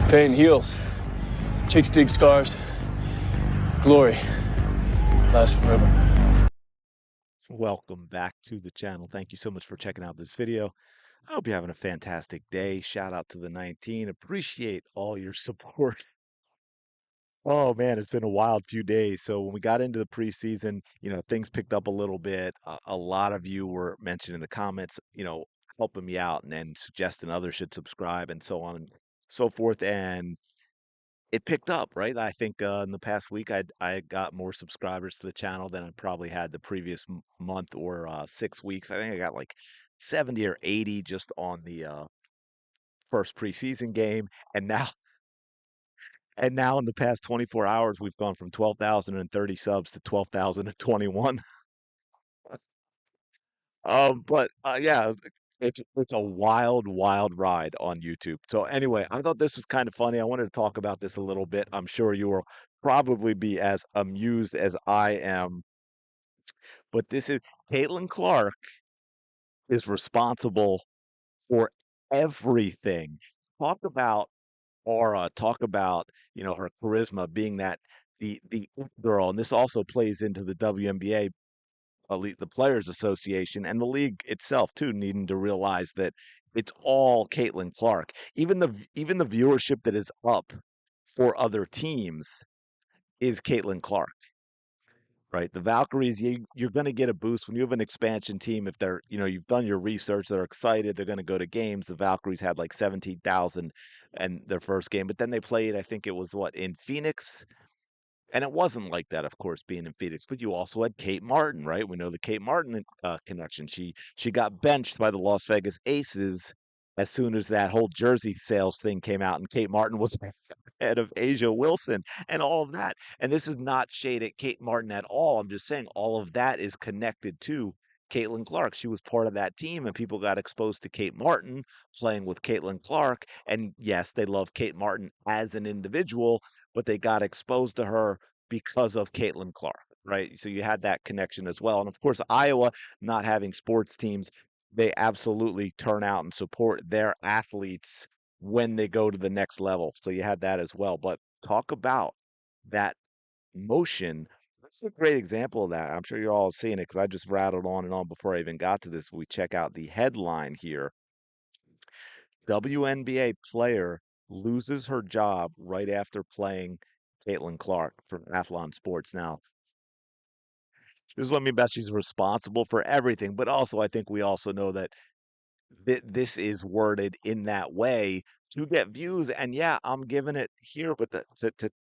Pain heals. Chicks dig scars. Glory lasts forever. Welcome back to the channel. Thank you so much for checking out this video. I hope you're having a fantastic day. Shout out to the 19. Appreciate all your support. Oh man, it's been a wild few days. So when we got into the preseason, things picked up a little bit. A lot of you were mentioning in the comments, helping me out and suggesting others should subscribe and so on and so forth. And it picked up, right? I think in the past week, I got more subscribers to the channel than I probably had the previous month or 6 weeks. I think I got like 70 or 80 just on the first preseason game, and now and now in the past 24 hours, we've gone from 12,030 subs to 12,021. But yeah, it's a wild, wild ride on YouTube. So anyway, I thought this was kind of funny. I wanted to talk about this a little bit. I'm sure you will probably be as amused as I am. But this is Caitlin Clark is responsible for everything. Talk about aura. Talk about her charisma, being that the it girl, and this also plays into the WNBA elite, the Players Association, and the league itself too, needing to realize that it's all Caitlin Clark. Even the viewership that is up for other teams is Caitlin Clark, right? The Valkyries, you're going to get a boost when you have an expansion team. If they're, you've done your research, they're excited, they're going to go to games. The Valkyries had like 17,000 and their first game, but then they played, I think it was what, in Phoenix, and it wasn't like that, of course, being in Phoenix, but you also had Kate Martin, right? We know the Kate Martin connection. She got benched by the Las Vegas Aces as soon as that whole jersey sales thing came out, and Kate Martin was ahead of Asia Wilson and all of that. And this is not shade at Kate Martin at all. I'm just saying all of that is connected to Caitlin Clark. She was part of that team, and people got exposed to Kate Martin playing with Caitlin Clark. And yes, they love Kate Martin as an individual, but they got exposed to her because of Caitlin Clark, right? So you had that connection as well. And of course, Iowa not having sports teams, they absolutely turn out and support their athletes when they go to the next level. So you had that as well. But talk about that motion. That's a great example of that. I'm sure you're all seeing it because I just rattled on and on before I even got to this. We check out the headline here. WNBA player loses her job right after playing Caitlin Clark from Athlon Sports. Now, this is what I mean about she's responsible for everything, but also I think we also know that this is worded in that way to get views. And yeah, I'm giving it here, but to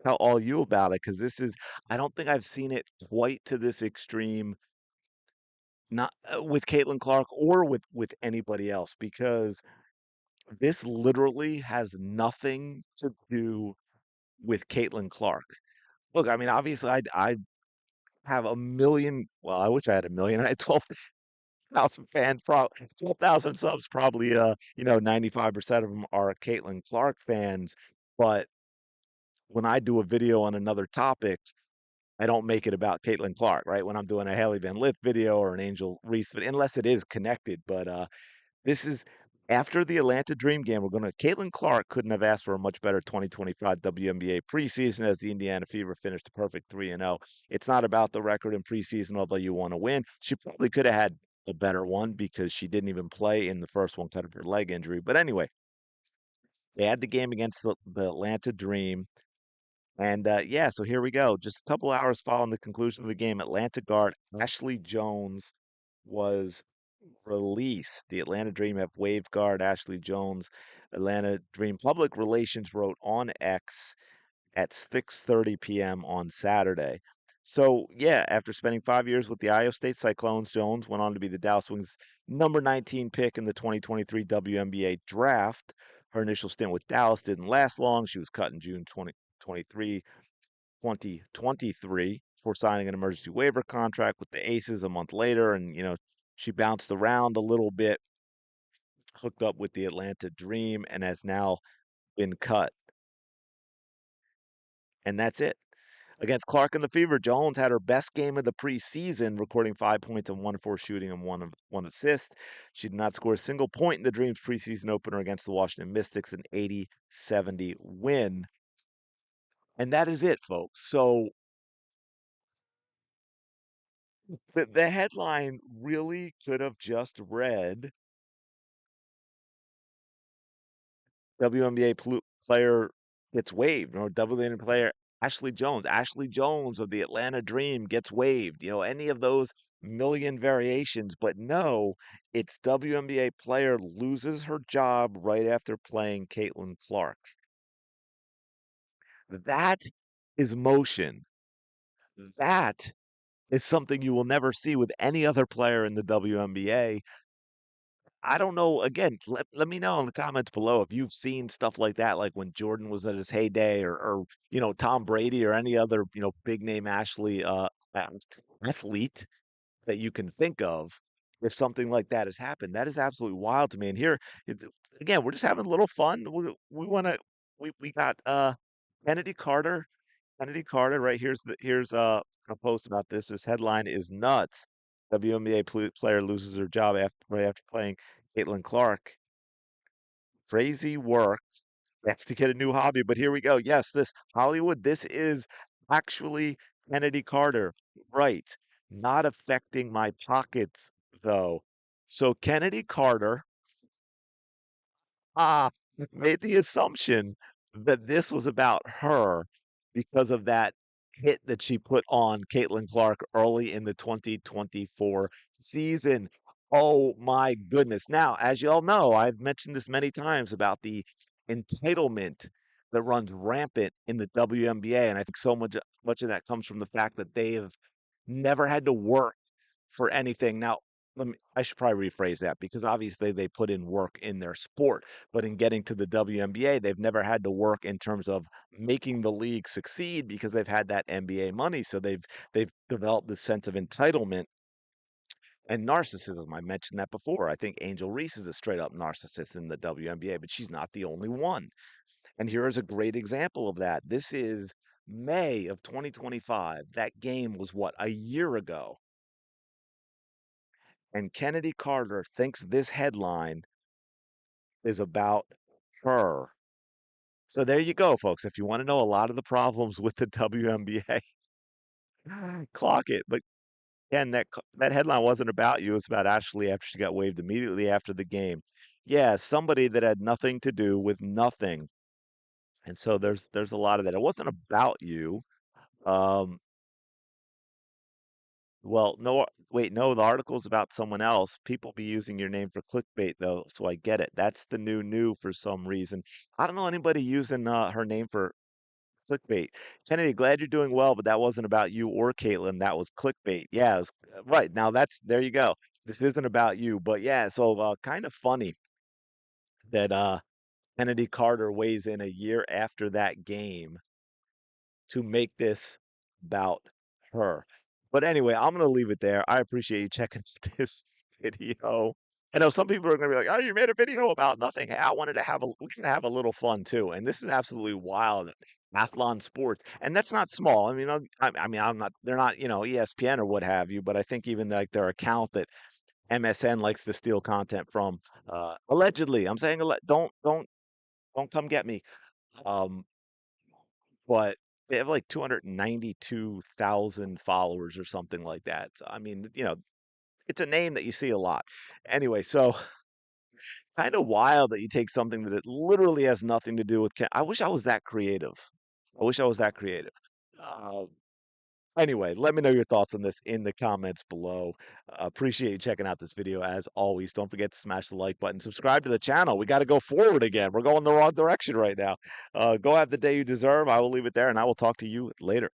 tell all you about it because this is, I don't think I've seen it quite to this extreme, not with Caitlin Clark or with anybody else, because this literally has nothing to do with Caitlin Clark. Look, I mean, obviously, I have a million. Well, I wish I had a million. I had 12,000 fans, 12,000 subs. Probably, 95% of them are Caitlin Clark fans. But when I do a video on another topic, I don't make it about Caitlin Clark, right? When I'm doing a Haley Van Lith video or an Angel Reese, unless it is connected. But this is after the Atlanta Dream game. We're going to Caitlin Clark couldn't have asked for a much better 2025 WNBA preseason as the Indiana Fever finished a perfect 3-0. It's not about the record in preseason, although you want to win. She probably could have had a better one because she didn't even play in the first one because of her leg injury. But anyway, they had the game against the Atlanta Dream. And yeah, so here we go. Just a couple hours following the conclusion of the game, Atlanta guard Ashley Jones was release. The Atlanta Dream have waived guard Ashley Jones. Atlanta Dream Public Relations wrote on X at 6:30 p.m. on Saturday. So, yeah, after spending 5 years with the Iowa State Cyclones, Jones went on to be the Dallas Wings number 19 pick in the 2023 WNBA draft. Her initial stint with Dallas didn't last long. She was cut in June 2023, 2023 before signing an emergency waiver contract with the Aces a month later. And, she bounced around a little bit, hooked up with the Atlanta Dream, and has now been cut. And that's it. Against Clark and the Fever, Jones had her best game of the preseason, recording 5 points and 1 of 4 shooting and one assist. She did not score a single point in the Dreams preseason opener against the Washington Mystics, an 80-70 win. And that is it, folks. So the headline really could have just read WNBA player gets waived, or WNBA player Ashley Jones. Ashley Jones of the Atlanta Dream gets waived. Any of those million variations. But no, it's WNBA player loses her job right after playing Caitlin Clark. That is motion. That is something you will never see with any other player in the WNBA. I don't know. Again, let me know in the comments below if you've seen stuff like that, like when Jordan was at his heyday, or Tom Brady or any other big name athlete that you can think of. If something like that has happened, that is absolutely wild to me. And here, it, again, we're just having a little fun. We want to. We got Kennedy Carter. Kennedy Carter, right here's a post about this. This headline is nuts. WNBA player loses her job right after playing Caitlin Clark. Crazy work. Have to get a new hobby, but here we go. Yes, this Hollywood, this is actually Kennedy Carter. Right. Not affecting my pockets, though. So Kennedy Carter ah, made the assumption that this was about her because of that hit that she put on Caitlin Clark early in the 2024 season. Oh my goodness. Now, as you all know, I've mentioned this many times about the entitlement that runs rampant in the WNBA. And I think so much of that comes from the fact that they have never had to work for anything. Now, I should probably rephrase that because obviously they put in work in their sport, but in getting to the WNBA, they've never had to work in terms of making the league succeed because they've had that NBA money. So they've developed this sense of entitlement and narcissism. I mentioned that before. I think Angel Reese is a straight up narcissist in the WNBA, but she's not the only one. And here is a great example of that. This is May of 2025. That game was what, a year ago? And Kennedy Carter thinks this headline is about her. So there you go, folks. If you want to know a lot of the problems with the WNBA, clock it. But again, that headline wasn't about you. It's about Ashley after she got waived immediately after the game. Yeah, somebody that had nothing to do with nothing. And so there's a lot of that. It wasn't about you. Um, Well, no, wait, no, the article's about someone else. People be using your name for clickbait, though, so I get it. That's the new for some reason. I don't know anybody using her name for clickbait. Kennedy, glad you're doing well, but that wasn't about you or Caitlin. That was clickbait. Yeah, right. Now there you go. This isn't about you, but yeah, so kind of funny that Kennedy Carter weighs in a year after that game to make this about her. But anyway, I'm gonna leave it there. I appreciate you checking this video. I know some people are gonna be like, "Oh, you made a video about nothing." Hey, I wanted to we can have a little fun too, and this is absolutely wild. Athlon Sports, and that's not small. I mean, I mean, I'm not. They're not, ESPN or what have you. But I think even like their account that MSN likes to steal content from, allegedly. I'm saying, don't come get me. Um, but they have like 292,000 followers or something like that. So, I mean, it's a name that you see a lot. Anyway, so kind of wild that you take something that it literally has nothing to do with. I wish I was that creative. I wish I was that creative. Uh, anyway, let me know your thoughts on this in the comments below. Appreciate you checking out this video as always. Don't forget to smash the like button, subscribe to the channel. We got to go forward again. We're going the wrong direction right now. Go have the day you deserve. I will leave it there and I will talk to you later.